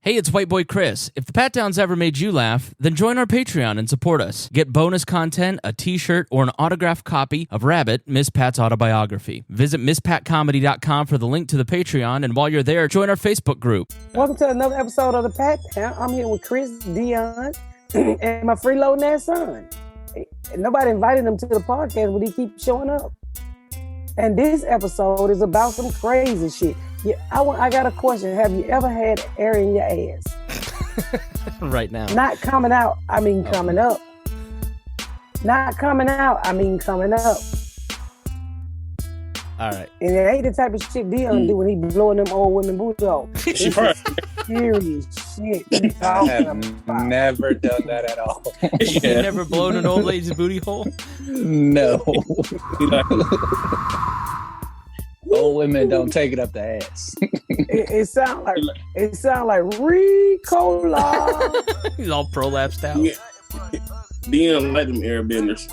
Hey, it's White Boy Chris. If the Pat Downs ever made you laugh, then join our Patreon and support us. Get bonus content, a t-shirt, or an autographed copy of Rabbit, Miss Pat's autobiography. Visit MissPatComedy.com for the link to the Patreon, and while you're there, join our Facebook group. Welcome to another episode of the Pat Down. I'm here with Chris, Dion, and my freeloading ass son. Nobody invited him to the podcast, but he keeps showing up. And this episode is about some crazy shit. Yeah, I got a question. Have you ever had air in your ass? Right now. Not coming out, I mean coming up. Not coming out, I mean coming up. All right. And it ain't the type of shit Dion do when he blowing them old women booty hole. She probably Serious shit. I have never done that at all. You never blown an old lady's booty hole? No. Old women don't take it up the ass. It sound like Ricola. He's all prolapsed out. Yeah. Dion like them airbenders.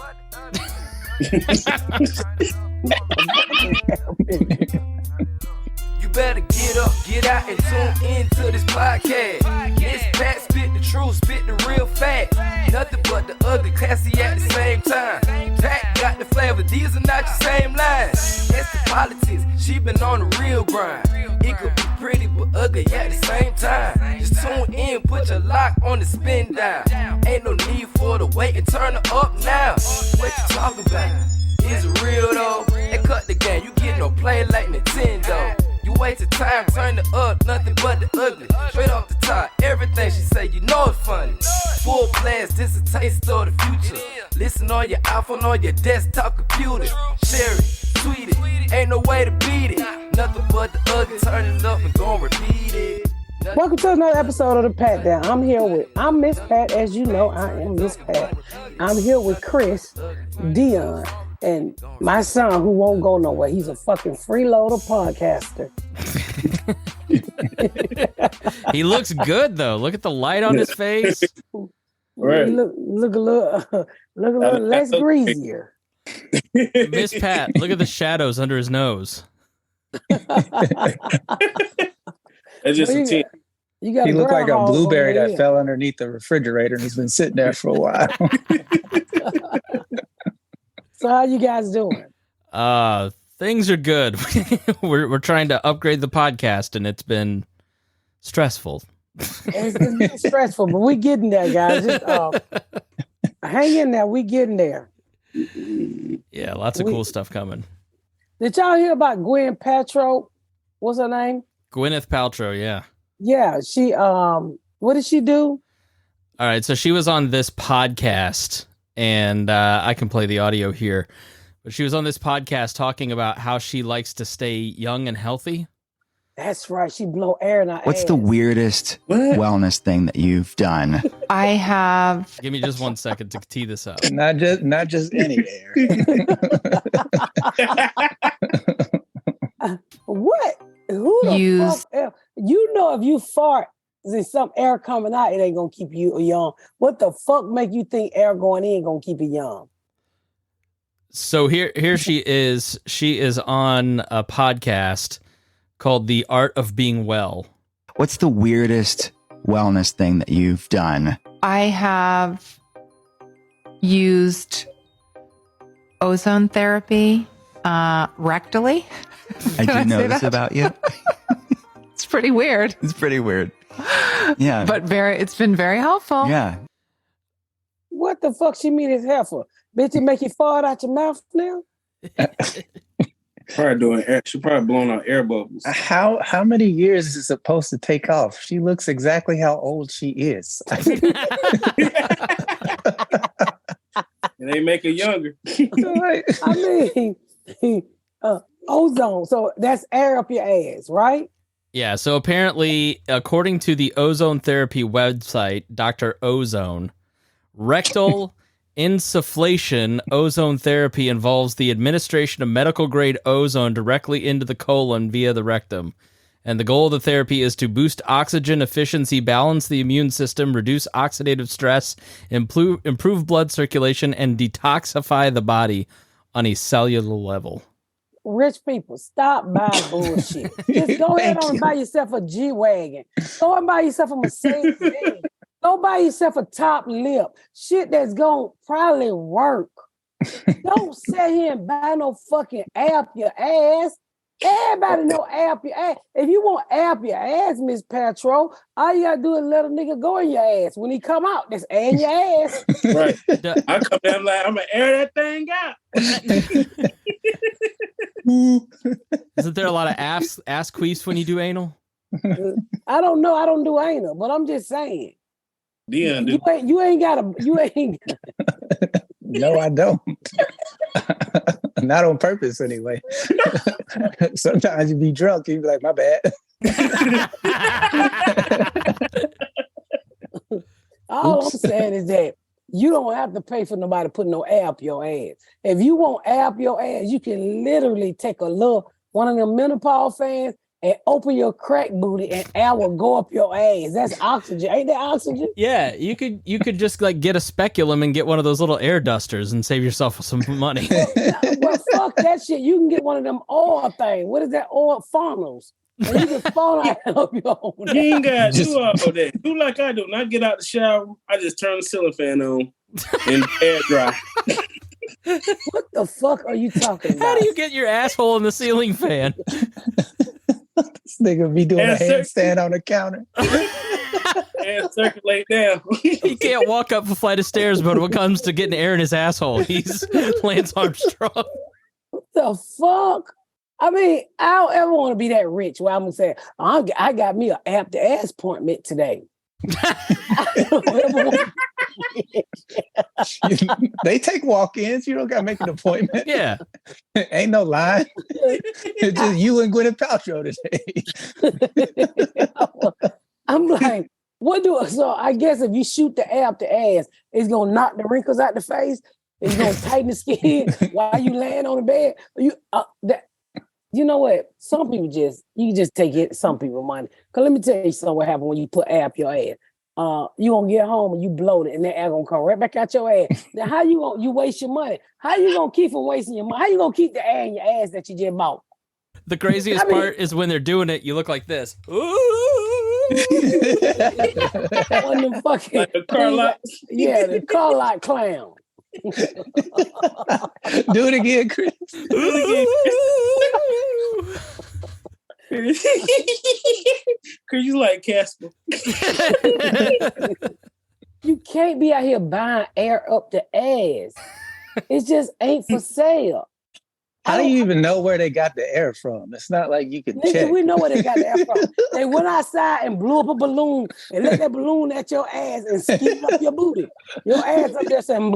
You better get up, get out, and tune into this podcast. This Pat spit the truth, spit the real fact. Nothing but the ugly, classy at the same time. Pat got the flavor, these are not your same lines. That's the politics, she been on the real grind. It could be pretty but ugly at the same time. Just tune in, put your lock on the spin down. Ain't no need for the wait and turn it up now. What you talking about? Is it real though? They cut the game, you get no play like Nintendo. You wasted time, turn it up, nothing but the ugly. Straight off the top, everything she say, you know it's funny. Full blast, this a taste of the future. Listen on your iPhone, on your desktop computer. Share it, tweet it, ain't no way to beat it. Nothing but the ugly, turn it up and gon' repeat it. Welcome to another episode of the Pat Down. I'm Miss Pat, as you know, I am Miss Pat. I'm here with Chris, Dion, and my son who won't go nowhere. He's a fucking freeloader podcaster. He looks good though. Look at the light on his face. Right. Look a little less greasier. Miss Pat, look at the shadows under his nose. That's just a team. He looked like a blueberry that fell underneath the refrigerator and he's been sitting there for a while. So how you guys doing? Things are good. We're trying to upgrade the podcast and it's been stressful. It's been stressful, but we getting there, guys. Just, hang in there. We getting there. Yeah, lots of cool stuff coming. Did y'all hear about Gwyneth Paltrow? What's her name? Gwyneth Paltrow, yeah. Yeah, she what did she do? All right, so she was on this podcast, and I can play the audio here. But she was on this podcast talking about how she likes to stay young and healthy. That's right. She blow air in her What's ass. the weirdest wellness thing that you've done? I have. Give me just 1 second to tee this up. Not just any air. What? Who the fuck? You know, if you fart, there's some air coming out, it ain't gonna keep you young. What the fuck make you think air going in gonna keep you young? So here she is. She is on a podcast called The Art of Being Well. What's the weirdest wellness thing that you've done? I have used ozone therapy rectally. I do know this about you. It's pretty weird. It's pretty weird. Yeah. But it's been very helpful. Yeah. What the fuck she mean it's helpful? Bitch, it make you fart out your mouth now? Probably doing air. She probably blowing out air bubbles. How many years is it supposed to take off? She looks exactly how old she is. And they make her younger. I mean, ozone. So that's air up your ass, right? Yeah, so apparently, according to the ozone therapy website, Dr. Ozone, rectal insufflation ozone therapy involves the administration of medical-grade ozone directly into the colon via the rectum. And the goal of the therapy is to boost oxygen efficiency, balance the immune system, reduce oxidative stress, improve blood circulation, and detoxify the body on a cellular level. rich people, stop buying bullshit. Just go ahead on and buy yourself a G-Wagon. Go and buy yourself a Mercedes. Go buy yourself a top lip. Shit that's gonna probably work. Don't sit here and buy no fucking app your ass. Everybody know app your ass. If you want app your ass, Miss Paltrow, all you gotta do is let a nigga go in your ass. When he come out, just air in your ass. Right. I come down like, I'm gonna air that thing out. Isn't there a lot of ass queefs when you do anal? I don't know. I don't do anal, but I'm just saying. Dion, dude. You ain't gotta. No, I don't. Not on purpose, anyway. Sometimes you be drunk, you be like, my bad. All I'm saying is that you don't have to pay for nobody to put no air up your ass. If you want air up your ass, you can literally take one of them menopause fans and open your crack booty and air will go up your ass. That's oxygen. Ain't that oxygen? Yeah, you could just like get a speculum and get one of those little air dusters and save yourself some money. Well, fuck that shit. You can get one of them oil things. What is that? Oil funnels. And you can funnel up your own. You ain't got to do all of that. Do like I do. When I get out the shower, I just turn the ceiling fan on and air dry. What the fuck are you talking about? How do you get your asshole in the ceiling fan? This nigga be doing a handstand on the counter. And circulate down. He can't walk up a flight of stairs, but when it comes to getting air in his asshole, he's Lance Armstrong. What the fuck? I mean, I don't ever want to be that rich where I'm going to say, I got me an app ass appointment today. They take walk-ins. You don't got to make an appointment. Yeah. Ain't no line. It's just you and Gwyneth Paltrow today. I'm like, so I guess if you shoot the air up the ass, it's going to knock the wrinkles out the face. It's going to tighten the skin while you laying on the bed. You know what? Some people you just take it, some people money. Because let me tell you something what happened when you put air up your ass. You gonna get home and you bloat it and that air gonna come right back out your ass. Now how you waste your money? How you gonna keep from wasting your money? How you gonna keep the air in your ass that you just bought? The craziest part is when they're doing it, you look like this. Ooh. One of them fucking Like the car lot. Yeah, the car lot clown. Do it again, Chris. Do it again. Cause you like Casper. You can't be out here buying air up the ass. It just ain't for sale. How do you even know where they got the air from? It's not like you can check. We know where they got the air from. They went outside and blew up a balloon and let that balloon at your ass and skin up your booty. Your ass up there saying,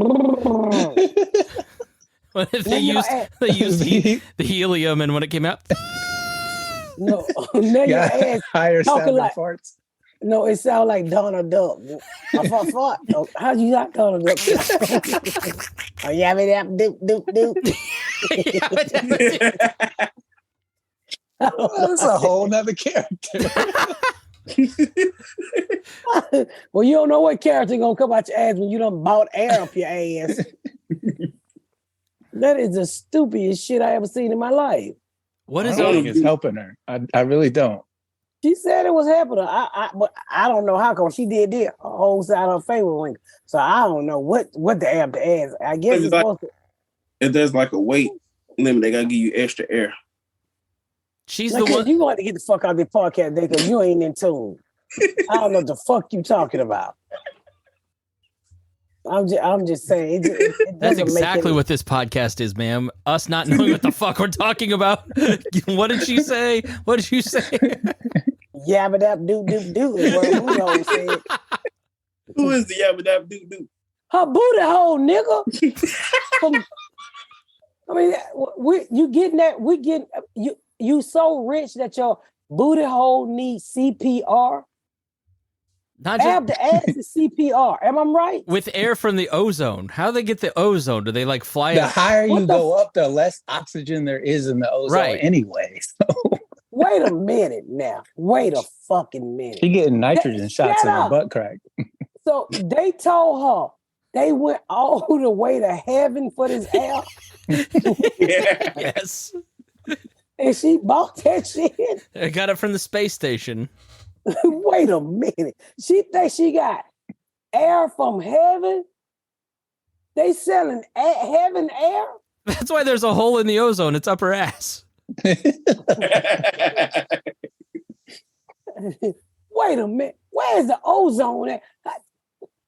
they used the helium, and when it came out, no, now your ass higher sounding like farts. No, it sounds like Donald Duck. Fart. How you not Donald Duck? Oh, yeah, me that doop. That's a whole nother character. Well, you don't know what character gonna come out your ass when you done bought air up your ass. That is the stupidest shit I ever seen in my life. What I is don't think it's helping her. I really don't. She said it was helping her. But I don't know how come she did a whole side of her favorite ring. So I don't know what the app to ask. I guess it's supposed to. If there's like a weight limit, they gotta give you extra air. She's Like, the one. you going to get the fuck out of this podcast today because you ain't in tune. I don't know what the fuck you talking about. I'm just saying. It That's doesn't make exactly any- what this podcast is, ma'am. Us not knowing what the fuck we're talking about. What did she say? What did you say? Yabba dab doo doo doo is what we always said. Who is the yabba dab doo doo? Her booty hole, nigga. I mean, you getting that? We getting you so rich that your booty hole needs CPR. Not just, Have the ass is CPR. Am I right? with air from the ozone. How do they get the ozone? Do they like fly The it? higher you What the go up, the less oxygen there is in the ozone Right. anyway. So Wait a minute now. Wait a fucking minute. she getting nitrogen shots in her up. butt crack. So they told her they went all the way to heaven for this air. Yeah. Yes. And she bought that shit. I got it from the space station. Wait a minute. She thinks she got air from heaven? They selling heaven air? That's why there's a hole in the ozone. It's up her ass. Wait a minute. Where's the ozone at?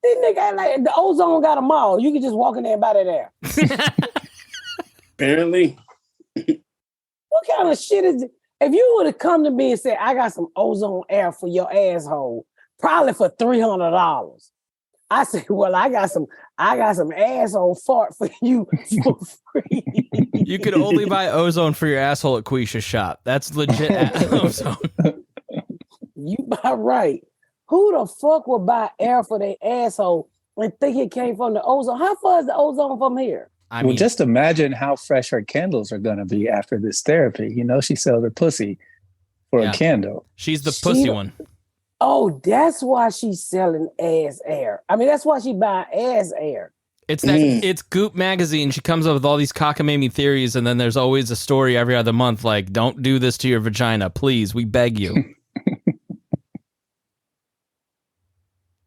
These niggas like the ozone got a mall. You can just walk in there and buy that air. Apparently. What kind of shit is it? If you would have come to me and said, I got some ozone air for your asshole, probably for $300. I said, well, I got some asshole fart for you for free. You could only buy ozone for your asshole at Quisha's shop. That's legit ozone. You buy right. Who the fuck would buy air for their asshole and think it came from the ozone? How far is the ozone from here? I mean, Well, just imagine how fresh her candles are going to be after this therapy. You know, she sells her pussy for Yeah. a candle. she's the pussy one. Oh, that's why she's selling ass air. I mean, that's why she buying ass air. It's that. It's Goop magazine. She comes up with all these cockamamie theories, and then there's always a story every other month like, "Don't do this to your vagina, please. We beg you."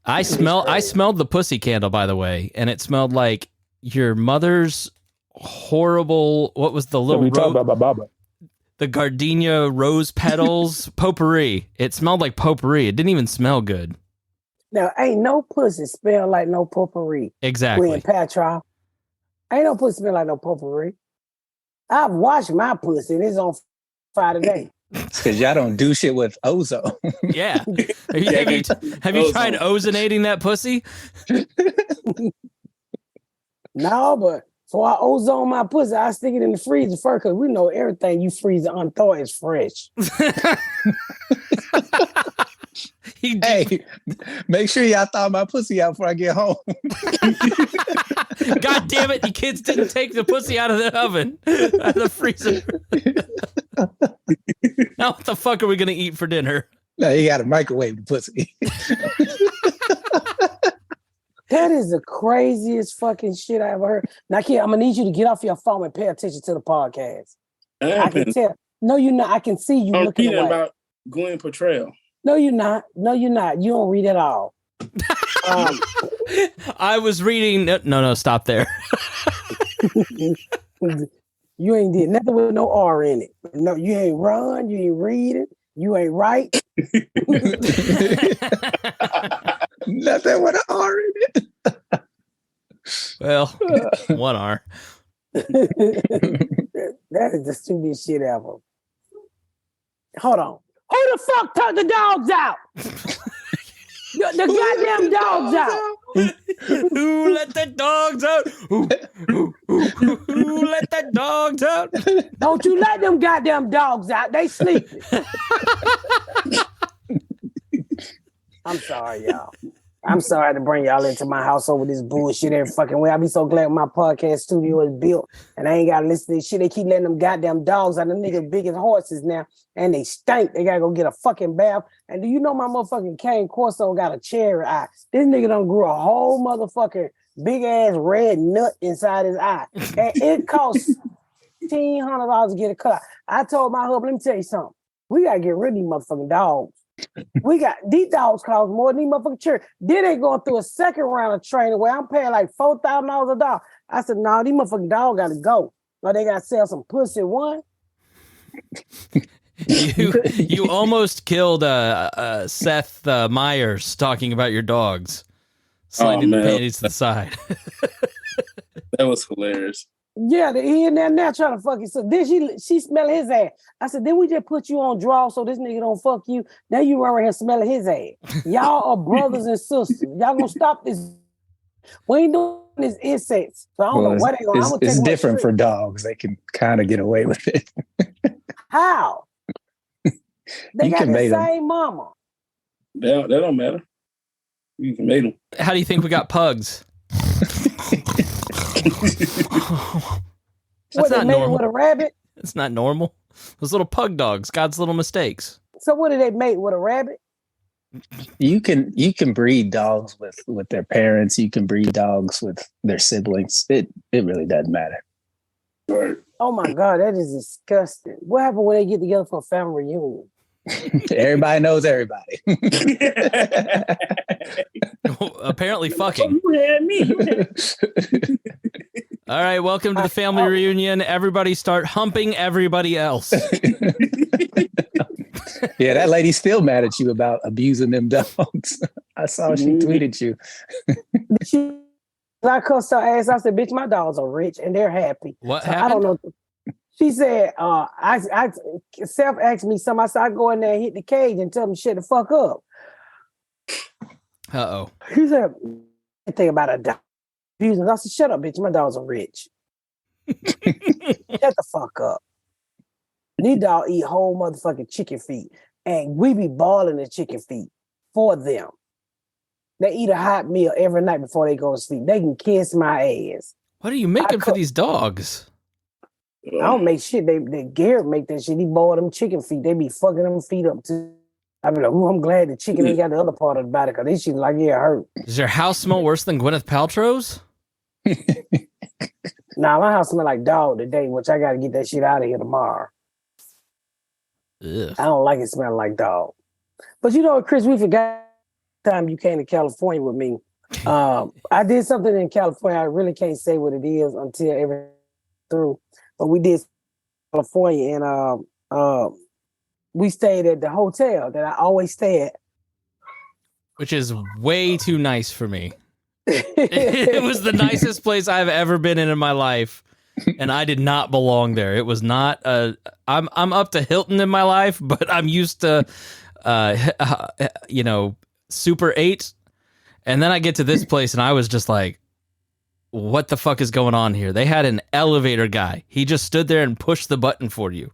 I smelled the pussy candle, by the way, and it smelled like your mother's horrible. What was the little the gardenia rose petals potpourri? It smelled like potpourri. It didn't even smell good. Now, ain't no pussy smell like no potpourri. Exactly. Gwyneth Paltrow. Ain't no pussy smell like no potpourri. I've washed my pussy and it's on fire today. It's because y'all don't do shit with ozone. Yeah. Have you tried ozonating that pussy? No, but before I ozone my pussy, I stick it in the freezer first because we know everything you freeze and unthaw is fresh. Hey, make sure y'all thaw my pussy out before I get home. God damn it, you kids didn't take the pussy out of the oven, out of the freezer. Now what the fuck are we going to eat for dinner? No, you got to microwave the pussy. That is the craziest fucking shit I ever heard. Now, kid, I'm going to need you to get off your phone and pay attention to the podcast. I can tell. No, you're not. I can see you I'm looking reading away. about Gwyneth Paltrow. No, you're not. No, you're not. You don't read at all. I was reading. No, stop there. You ain't did nothing with no R in it. No, you ain't run. You ain't reading. You ain't right. Nothing with an R in it. Well, one R. That is the stupidest shit ever. Hold on. Who the fuck took the dogs out? the goddamn dogs out. Who let the dogs out? Who let the dogs out? Don't you let them goddamn dogs out. They sleeping. I'm sorry, y'all. I'm sorry to bring y'all into my house over this bullshit every fucking way. I be so glad my podcast studio is built and I ain't got to listen to this shit. They keep letting them goddamn dogs out. Them niggas big as horses now and they stink. They got to go get a fucking bath. And do you know my motherfucking Cane Corso got a cherry eye? This nigga done grew a whole motherfucking big ass red nut inside his eye. And it costs $1,500 to get a cut. I told my hub, let me tell you something. We got to get rid of these motherfucking dogs. We got these dogs cost more than these motherfucking church. Then they going through a second round of training where I'm paying like $4,000 a dog. I said, no, these motherfucking dogs gotta go. Or they gotta sell some pussy one. You almost killed Seth Meyers talking about your dogs. Sliding the panties to the side. That was hilarious. Yeah, he in there now trying to fuck you. So then she smelling his ass. I said, then we just put you on draw so this nigga don't fuck you. Now you run around here smelling his ass. Y'all are brothers and sisters. Y'all gonna stop this. We ain't doing this insects. So I don't know what they gonna. It's different for dogs. They can kind of get away with it. How? They got the same mama. That don't matter. You can make them. How do you think we got pugs? That's not normal. With a rabbit? It's not normal. Those little pug dogs, God's little mistakes. So what do they mate with a rabbit? You can breed dogs with their parents. You can breed dogs with their siblings. It really doesn't matter. Right. Oh my God, that is disgusting. What happened when they get together for a family reunion? Everybody knows everybody. Apparently fucking. You had me. You had All right, welcome to the family reunion. Everybody start humping everybody else. Yeah, that lady's still mad at you about abusing them dogs. I saw she tweeted you. I cussed her ass. I said, bitch, my dogs are rich and they're happy. What So happened? I don't know. She said, I Seth asked me something. I said, I go in there and hit the cage and tell them shut the fuck up. Uh-oh. He said, think about a dog. I said, shut up, bitch. My dogs are rich. Shut the fuck up. These dogs eat whole motherfucking chicken feet. And we be balling the chicken feet for them. They eat a hot meal every night before they go to sleep. They can kiss my ass. What are you making for these dogs? I don't make shit. They Garrett make that shit. He boiled them chicken feet. They be fucking them feet up too. I be like, ooh, I'm glad the chicken ain't got the other part of the body because this shit like it hurt. Does your house smell worse than Gwyneth Paltrow's? Nah, my house smell like dog today, which I gotta get that shit out of here tomorrow. Ugh. I don't like it smelling like dog. But you know what, Chris, we forgot the time you came to California with me. I did something in California. I really can't say what it is until everything through. But we did California and we stayed at the hotel that I always stay at. Which is way too nice for me. It was the nicest place I've ever been in my life, and I did not belong there. It was not I'm up to Hilton in my life, but I'm used to Super 8, and then I get to this place and I was just like, what the fuck is going on here? They had an elevator guy. He just stood there and pushed the button for you.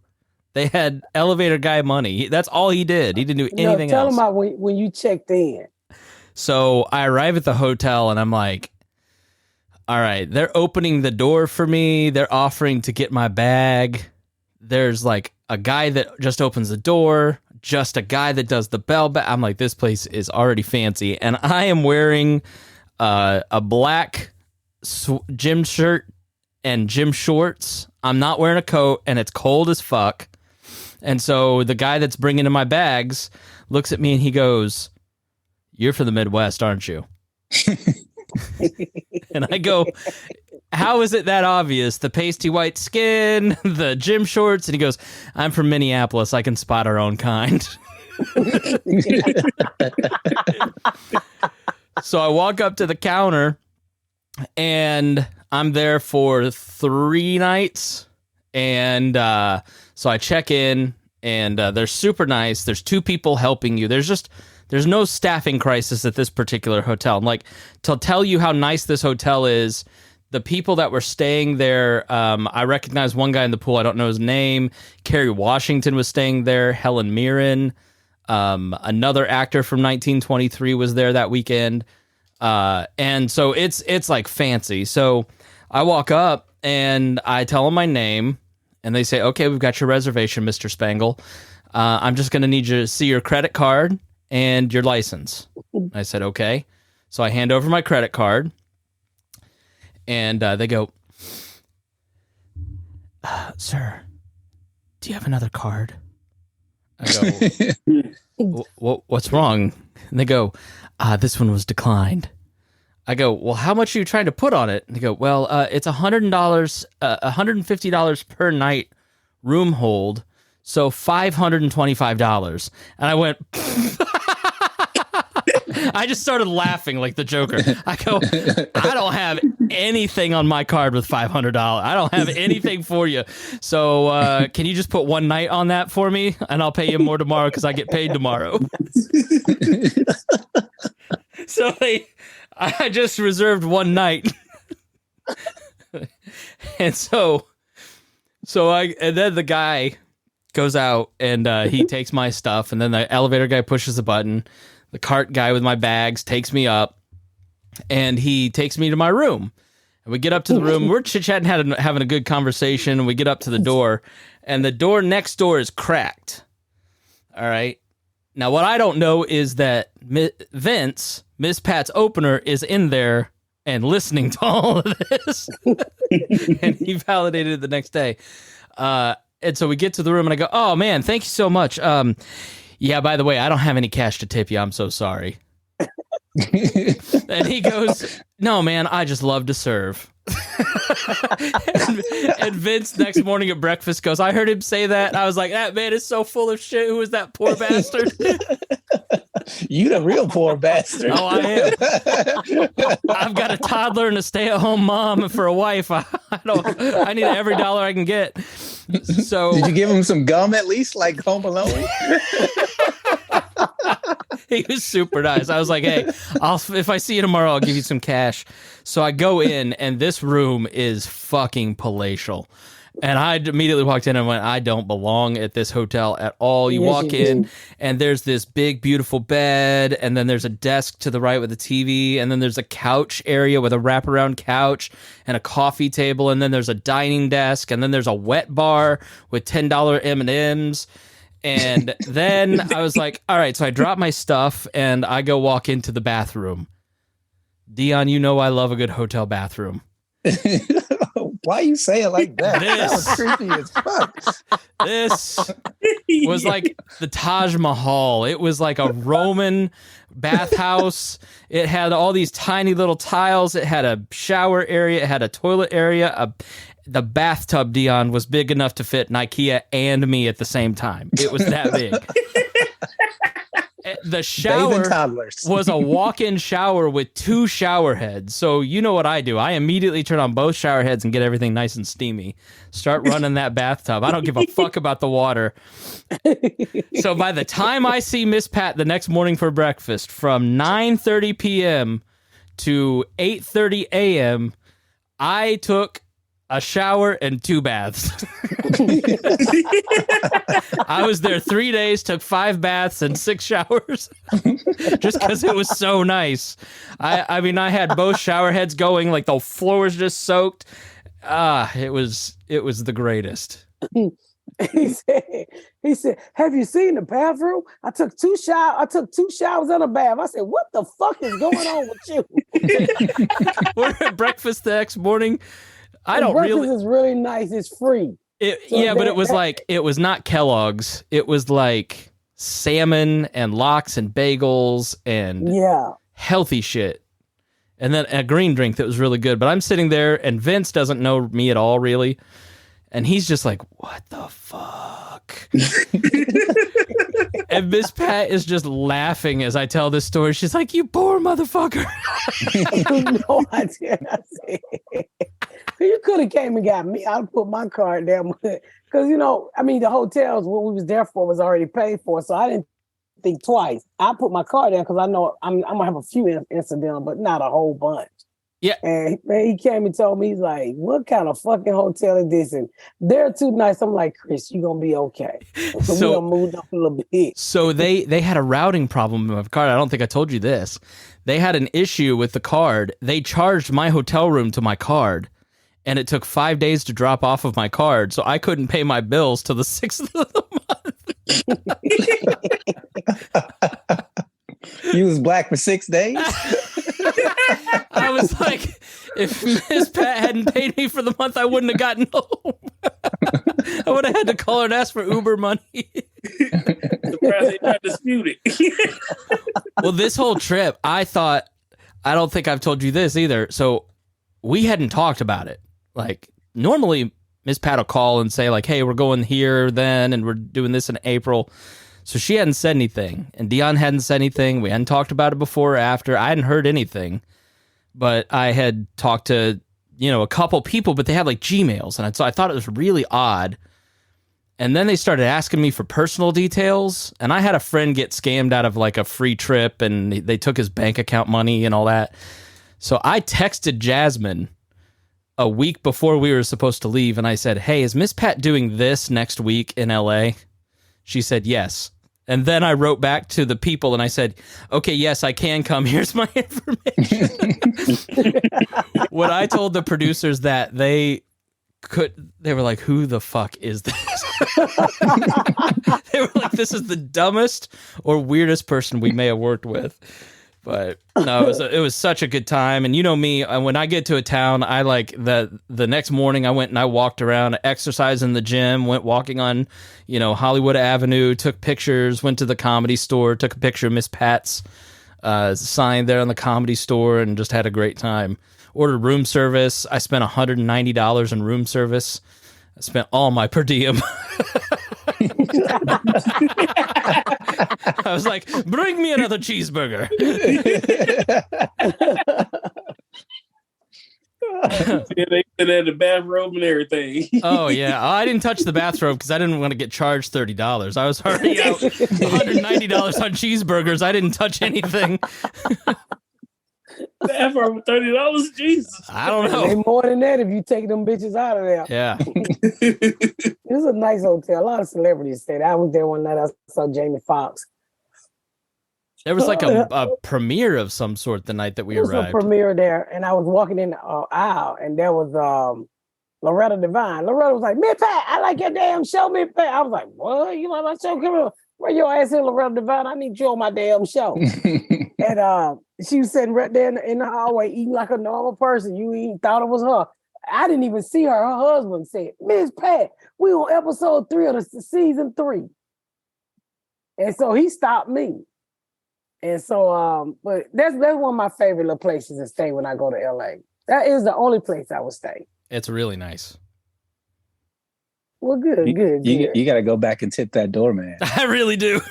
They had elevator guy money. That's all he did. He didn't do anything tell else. him about when you checked in. So I arrive at the hotel and I'm like, all right, they're opening the door for me. They're offering to get my bag. There's like a guy that just opens the door, just a guy that does the bell. I'm like, this place is already fancy. And I am wearing a black gym shirt and gym shorts. I'm not wearing a coat and it's cold as fuck. And so the guy that's bringing in my bags looks at me and he goes, "You're from the Midwest, aren't you?" And I go, "How is it that obvious? The pasty white skin, the gym shorts." And he goes, "I'm from Minneapolis. I can spot our own kind." So I walk up to the counter and I'm there for 3 nights. And so I check in and they're super nice. There's 2 people helping you. There's no staffing crisis at this particular hotel. And like, to tell you how nice this hotel is, the people that were staying there, I recognize one guy in the pool. I don't know his name. Kerry Washington was staying there. Helen Mirren. Another actor from 1923 was there that weekend. And so it's like fancy. So I walk up and I tell them my name and they say, "Okay, we've got your reservation, Mr. Spangle. I'm just going to need you to see your credit card and your license." I said, "Okay." So I hand over my credit card and they go, "Sir, do you have another card?" I go, "What's wrong?" And they go, "This one was declined." I go, "Well, how much are you trying to put on it?" And they go, "Well, it's $150 per night room hold, so $525. And I went, I just started laughing like the Joker. I go, "I don't have anything on my card with $500. I don't have anything for you. So can you just put one night on that for me? And I'll pay you more tomorrow because I get paid tomorrow." So I just reserved one night. And and then the guy goes out and he takes my stuff, and then the elevator guy pushes a button. The cart guy with my bags takes me up, and he takes me to my room. And we get up to the room. We're chit-chatting, having a good conversation, and we get up to the door, and the door next door is cracked. All right. Now, what I don't know is that Vince, Miss Pat's opener, is in there and listening to all of this. And he validated it the next day. And so we get to the room and I go, oh man, thank you so much. Yeah, by the way, I don't have any cash to tip you. I'm so sorry. And he goes, no, man, I just love to serve. and Vince next morning at breakfast goes, I heard him say that. I was like, that man is so full of shit. Who is that poor bastard? You the real poor bastard. Oh, I am. I've got a toddler and a stay-at-home mom for a wife. I need every dollar I can get. So did you give him some gum at least, like Home Alone? He was super nice. I was like, hey, if I see you tomorrow, I'll give you some cash. So I go in, and this room is fucking palatial. And I immediately walked in and went, I don't belong at this hotel at all. You walk in, and there's this big, beautiful bed, and then there's a desk to the right with a TV, and then there's a couch area with a wraparound couch and a coffee table, and then there's a dining desk, and then there's a wet bar with $10 M&Ms. And then I was like, all right, so I drop my stuff, and I go walk into the bathroom. Dion, you know I love a good hotel bathroom. Why you say it like that? That was creepy as fuck. This was like the Taj Mahal. It was like a Roman bathhouse. It had all these tiny little tiles. It had a shower area. It had a toilet area. The bathtub, Dion, was big enough to fit Nikea and me at the same time. It was that big. The shower was a walk-in shower with 2 shower heads. So you know what I do. I immediately turn on both shower heads and get everything nice and steamy. Start running that bathtub. I don't give a fuck about the water. So by the time I see Miss Pat the next morning for breakfast, from 9:30 p.m. to 8:30 a.m., I took a shower and 2 baths. I was there 3 days, took 5 baths and 6 showers just because it was so nice. I mean, I had both shower heads going, like the floor was just soaked. It was the greatest. He said, have you seen the bathroom? I took 2 showers and a bath. I said, what the fuck is going on with you? We're at breakfast the next morning. Breakfast is really nice. It's free. But it was not Kellogg's. It was like salmon and lox and bagels and healthy shit. And then a green drink that was really good. But I'm sitting there, and Vince doesn't know me at all, really. And he's just like, what the fuck? And Miss Pat is just laughing as I tell this story. She's like, you poor motherfucker. No idea. You could have came and got me. I'd put my card down. Because, the hotels, what we was there for was already paid for. So I didn't think twice. I put my card down because I know I'm going to have a few incidental, but not a whole bunch. Yeah. And he came and told me, he's like, what kind of fucking hotel is this? And they're too nice. I'm like, Chris, you're going to be okay. So we done moved up a little bit. So they had a routing problem with my card. I don't think I told you this. They had an issue with the card. They charged my hotel room to my card, and it took 5 days to drop off of my card. So I couldn't pay my bills till the 6th of the month. You was black for 6 days? I was like, if Miss Pat hadn't paid me for the month, I wouldn't have gotten home. I would have had to call her and ask for Uber money. Surprised they not disputed. Well, this whole trip, I don't think I've told you this either. So we hadn't talked about it. Like, normally Miss Pat will call and say, like, hey, we're going here then, and we're doing this in April. So she hadn't said anything, and Dion hadn't said anything. We hadn't talked about it before or after. I hadn't heard anything, but I had talked to, a couple people, but they had like Gmails, and so I thought it was really odd. And then they started asking me for personal details, and I had a friend get scammed out of like a free trip, and they took his bank account money and all that. So I texted Jasmine a week before we were supposed to leave, and I said, hey, is Miss Pat doing this next week in LA? She said, yes. And then I wrote back to the people and I said, okay, yes, I can come. Here's my information. When I told the producers that, they were like, who the fuck is this? They were like, this is the dumbest or weirdest person we may have worked with. But no, it was such a good time. And you know me, when I get to a town, I like the next morning I went and I walked around, exercised in the gym, went walking on, Hollywood Avenue, took pictures, went to the Comedy Store, took a picture of Miss Pat's sign there on the Comedy Store, and just had a great time. Ordered room service. I spent $190 in room service. I spent all my per diem. I was like, bring me another cheeseburger. Yeah, they had the bathrobe and everything. Oh, yeah. I didn't touch the bathrobe because I didn't want to get charged $30. I was already out $190 on cheeseburgers. I didn't touch anything. Bathrobe $30? Jesus. I don't know. They more than that if you take them bitches out of there. Yeah. It was a nice hotel. A lot of celebrities stayed. I was there one night. I saw Jamie Foxx. There was like a premiere of some sort the night that we arrived. There was a premiere there, and I was walking in the aisle, and there was Loretta Devine. Loretta was like, "Miss Pat, I like your damn show, Miss Pat." I was like, "What? You like my show? Come on, where your ass in, Loretta Devine? I need you on my damn show." And she was sitting right there in the hallway eating like a normal person. You even thought it was her. I didn't even see her. Her husband said, "Miss Pat, we on episode 3 of the season 3." And so he stopped me. And so, but that's one of my favorite little places to stay when I go to LA. That is the only place I would stay. It's really nice. Well, good. You got to go back and tip that doorman. I really do.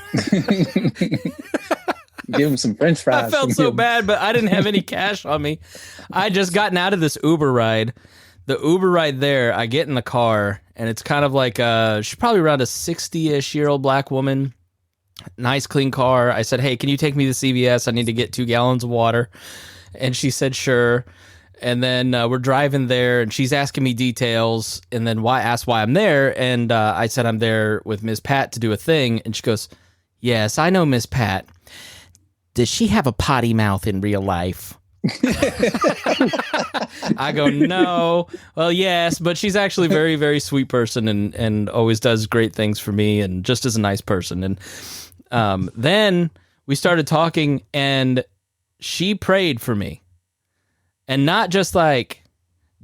Give him some French fries. I felt so bad, but I didn't have any cash on me. I just gotten out of this Uber ride. The Uber ride there, I get in the car, and it's kind of like she's probably around a 60-ish year old black woman. Nice, clean car. I said, "Hey, can you take me to CVS? I need to get 2 gallons of water." And she said, "Sure." And then we're driving there, and she's asking me details, and then asked why I'm there. And I said, "I'm there with Miss Pat to do a thing." And she goes, "Yes, I know Miss Pat. Does she have a potty mouth in real life?" I go, "No." "Well, yes, but she's actually a very, very sweet person and always does great things for me and just is a nice person." And then we started talking, and she prayed for me. And not just like,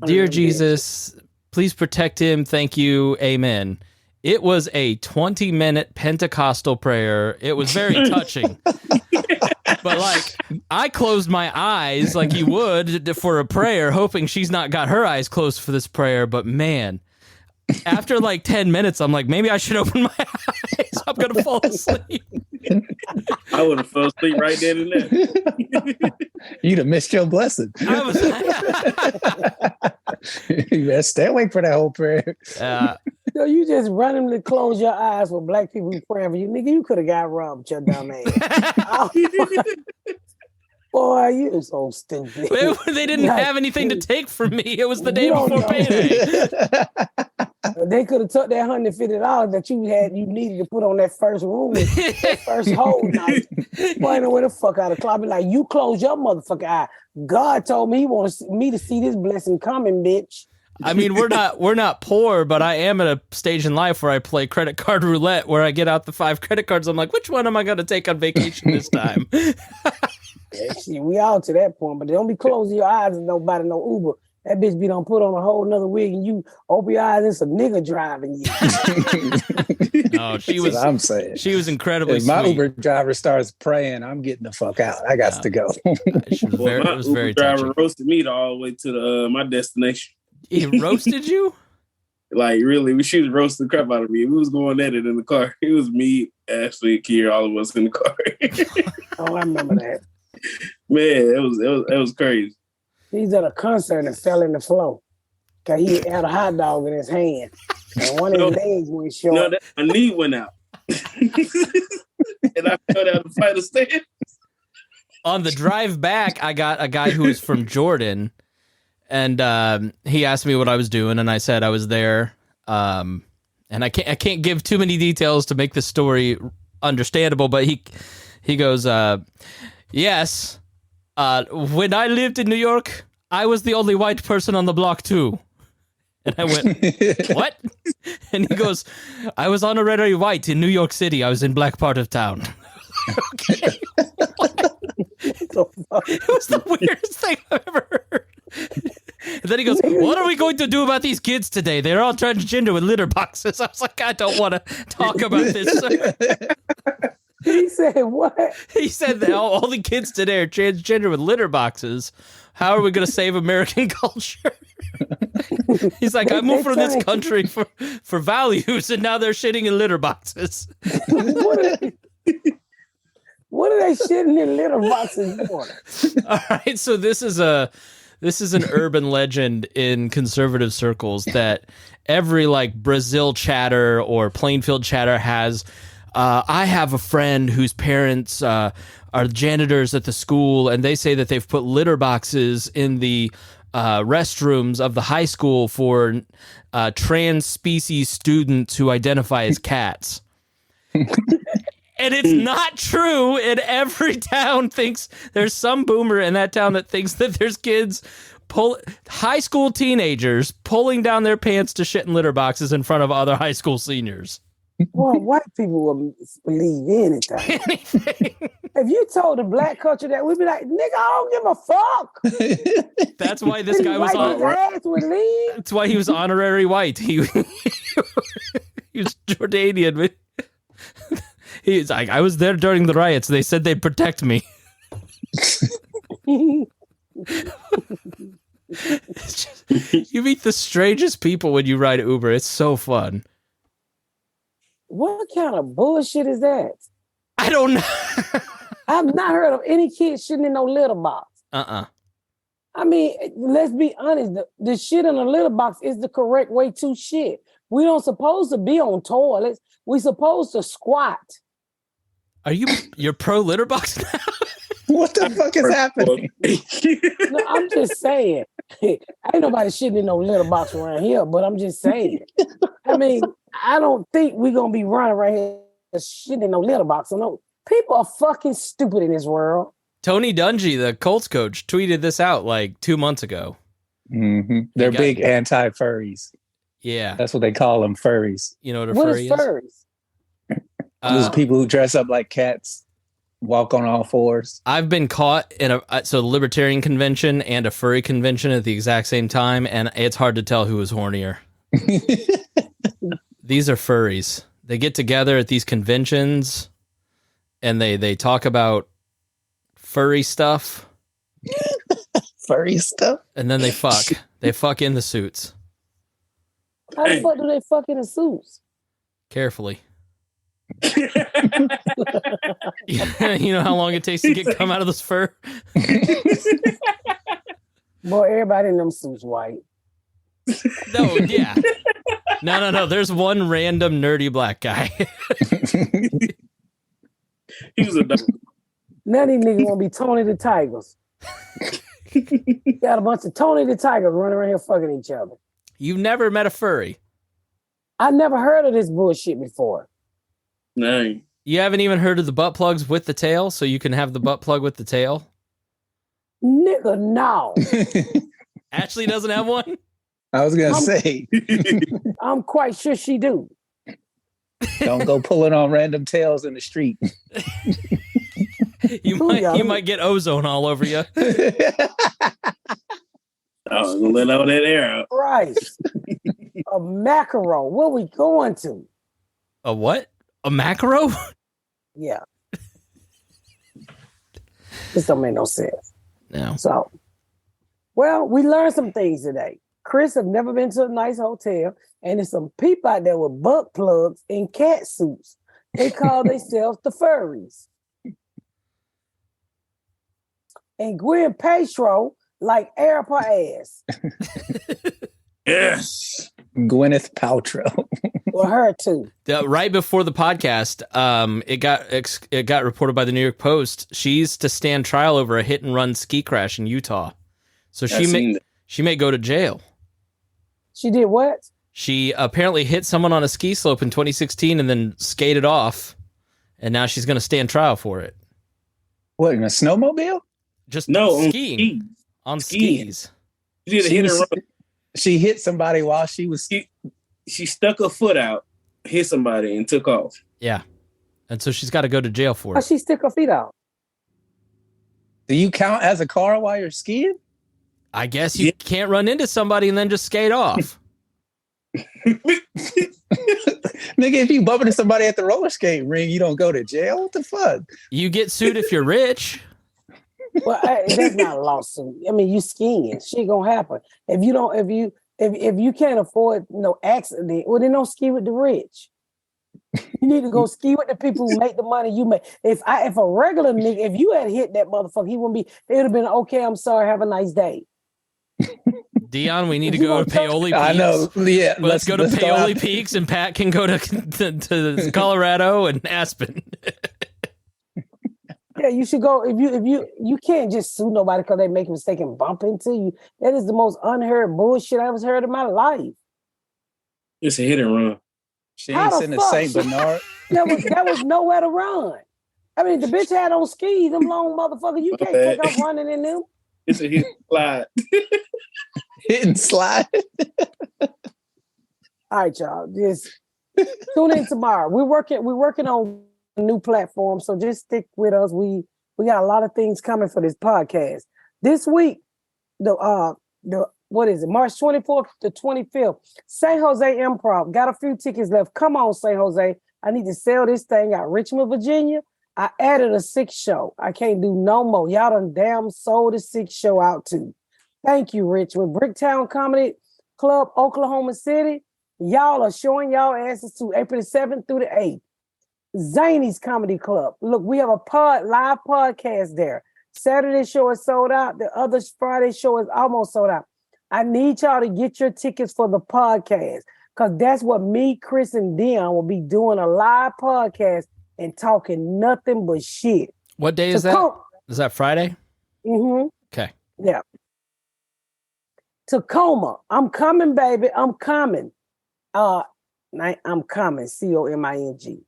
"Dear Jesus, please protect him. Thank you. Amen." It was a 20-minute Pentecostal prayer. It was very touching. But like, I closed my eyes like you would for a prayer, hoping she's not got her eyes closed for this prayer. But man, after like 10 minutes, I'm like, maybe I should open my eyes. I'm going to fall asleep. I would have fell asleep right then and there. You'd have missed your blessing. I was, You better stay awake for that whole prayer. So you just randomly close your eyes when black people praying for you. Nigga, you could have got robbed, your dumb ass. Boy, you so stupid. They didn't have anything to take from me. It was the day before payday. They could have took that $150 that you needed to put on that first room, that first whole night. Boy, where the fuck out of club? Be like, you close your motherfucking eye. God told me he wants me to see this blessing coming, bitch. I mean, we're not poor, but I am at a stage in life where I play credit card roulette, where I get out the 5 credit cards. I'm like, which one am I going to take on vacation this time? Yeah, see, we all to that point, but don't be closing your eyes and nobody no Uber. That bitch be done put on a whole nother wig and you open your eyes and it's a nigga driving you. No, she was. I'm saying she was incredibly if my sweet. Uber driver starts praying, I'm getting the fuck out. I got to go. My Uber driver roasted me all the way to my destination. He roasted you? Like, really, she was roasting the crap out of me. We was going at it in the car. It was me, Ashley, Kier, all of us in the car. Oh, I remember that. Man, it was crazy. He's at a concert and fell in the floor because he had a hot dog in his hand. And one of his legs went short. No, my knee went out. And I fell down the flight of stairs. On the drive back, I got a guy who was from Jordan, and he asked me what I was doing, and I said I was there. And I can't give too many details to make the story understandable, but he goes, yes, when I lived in New York, I was the only white person on the block too. And I went, what? And he goes, I was honorary white in New York City. I was in black part of town. Okay. the fuck? It was the weirdest thing I've ever heard. And then he goes, "What are we going to do about these kids today? They're all transgender with litter boxes." I was like, I don't want to talk about this, sir. He said what? He said that all the kids today are transgender with litter boxes. How are we going to save American culture? He's like, I moved from this country for values, and now they're shitting in litter boxes. What are they shitting in litter boxes for? All right, so this is an urban legend in conservative circles that every like Brazil chatter or Plainfield chatter has. I have a friend whose parents are janitors at the school, and they say that they've put litter boxes in the restrooms of the high school for trans species students who identify as cats. And it's not true. And every town thinks there's some boomer in that town that thinks that there's kids high school teenagers pulling down their pants to shit in litter boxes in front of other high school seniors. Boy, white people will believe anything. If you told the black culture that, we'd be like, nigga, I don't give a fuck. That's why this guy was on. That's why he was honorary white. He was Jordanian. He's like, I was there during the riots. They said they'd protect me. You meet the strangest people when you ride Uber. It's so fun. What kind of bullshit is that? I don't know. I've not heard of any kid shitting in no litter box. I mean, let's be honest. The shit in a litter box is the correct way to shit. We don't supposed to be on toilets. We supposed to squat. You're pro litter box now? What the fuck is happening? No, I'm just saying. Ain't nobody shitting in no litter box around here, but I'm just saying. I mean, I don't think we're going to be running around here shitting in no litter box. No, people are fucking stupid in this world. Tony Dungy, the Colts coach, tweeted this out like 2 months ago. Mm-hmm. They're big anti-furries. Yeah. That's what they call them, furries. You know what is furries? Those people who dress up like cats, walk on all fours. I've been caught in a libertarian convention and a furry convention at the exact same time, and it's hard to tell who is hornier. These are furries. They get together at these conventions, and they talk about furry stuff. Furry stuff? And then they fuck. They fuck in the suits. How the fuck do they fuck in the suits? Carefully. You know how long it takes to come out of this fur? Boy, everybody in them suits white. No, yeah. No. There's one random nerdy black guy. He was a dumb. None of these niggas want to be Tony the Tigers. Got a bunch of Tony the Tigers running around here fucking each other. You've never met a furry? I never heard of this bullshit before. No. You haven't even heard of the butt plugs with the tail, so you can have the butt plug with the tail? Nigga, no. Ashley doesn't have one? I was going to say. I'm quite sure she do. Don't go pulling on random tails in the street. You might get ozone all over you. I was going to let all that air out. Right. A mackerel. What we going to? A what? A macro? Yeah. This don't make no sense. No. So, well, we learned some things today. Chris have never been to a nice hotel, and there's some people out there with butt plugs in cat suits. They call themselves the furries. And Gwyneth Paltrow like air up her ass. Yes. Gwyneth Paltrow. Well, her too. Right before the podcast, it got reported by the New York Post. She's to stand trial over a hit and run ski crash in Utah. So she may go to jail. She did what? She apparently hit someone on a ski slope in 2016 and then skated off, and now she's going to stand trial for it. What, in a snowmobile? Just skiing. On skis. She did a hit and run. She hit somebody while she was... She stuck her foot out, hit somebody, and took off. Yeah. And so she's got to go to jail for it. How she stick her feet out? Do you count as a car while you're skiing? I guess you can't run into somebody and then just skate off. Nigga, if you bump into somebody at the roller skate ring, you don't go to jail? What the fuck? You get sued if you're rich. Well, that's not a lawsuit. I mean, you skiing, shit gonna happen. If you can't afford no accident, well, then don't ski with the rich. You need to go ski with the people who make the money you make. If a regular nigga, if you had hit that motherfucker, he wouldn't be. It would have been okay. I'm sorry. Have a nice day. Dion, we need to go to Paoli Peaks. I know. Yeah, let's go to Paoli Peaks, and Pat can go to Colorado and Aspen. Yeah, you should go. If you can't just sue nobody because they make a mistake and bump into you. That is the most unheard bullshit I ever heard in my life. It's a hit and run. She ain't sitting in St. Bernard. That was nowhere to run. I mean, the bitch had on skis, them long motherfuckers. You can't take off running in them. It's a hit and slide. Hit and slide. All right, y'all. Just tune in tomorrow. We're working on a new platform, so just stick with us. We got a lot of things coming for this podcast. This week, the what is it? March 24th to 25th. St. Jose Improv. Got a few tickets left. Come on, St. Jose. I need to sell this thing out. Richmond, Virginia. I added a 6th show. I can't do no more. Y'all done damn sold the 6th show out too. Thank you, Richmond. Bricktown Comedy Club, Oklahoma City. Y'all are showing y'all asses to April the 7th through the 8th. Zany's Comedy Club. Look, we have a live podcast there. Saturday show is sold out. The other Friday show is almost sold out. I need y'all to get your tickets for the podcast because that's what me, Chris, and Dion will be doing, a live podcast and talking nothing but shit. What day is that? Is that Friday? Mm-hmm. Okay. Yeah. Tacoma. I'm coming, baby. I'm coming. I'm coming. COMING.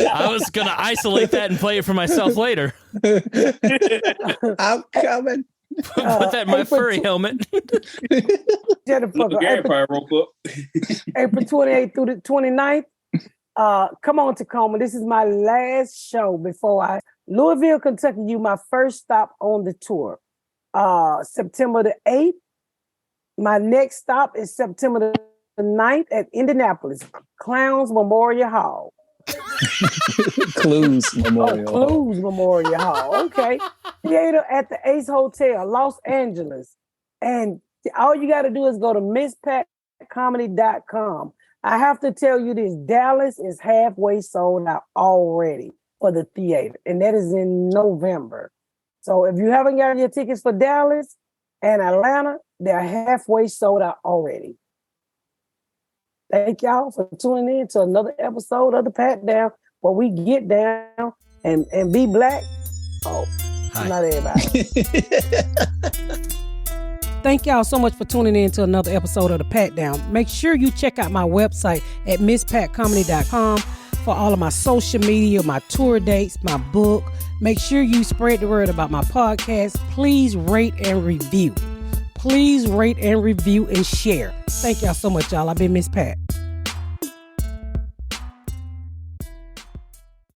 I was gonna isolate that and play it for myself later. I'm coming. Put that in my furry helmet. April 28th through the 29th. Come on, Tacoma. This is my last show before Louisville, Kentucky. You my first stop on the tour. September the 8th. My next stop is September the 9th at Indianapolis, Clowns Memorial Hall. Clues Memorial. Clues Memorial Hall. Okay. Theater at the Ace Hotel, Los Angeles. And all you got to do is go to misspatcomedy.com. I have to tell you this, Dallas is halfway sold out already for the theater, and that is in November. So if you haven't got your tickets for Dallas and Atlanta, they're halfway sold out already. Thank y'all for tuning in to another episode of The Pat Down, where we get down and be black. Oh, hi. Not everybody. Thank y'all so much for tuning in to another episode of The Pat Down. Make sure you check out my website at misspatcomedy.com for all of my social media, my tour dates, my book. Make sure you spread the word about my podcast. Please rate and review. Please rate and review and share. Thank y'all so much, y'all. I've been Miss Pat.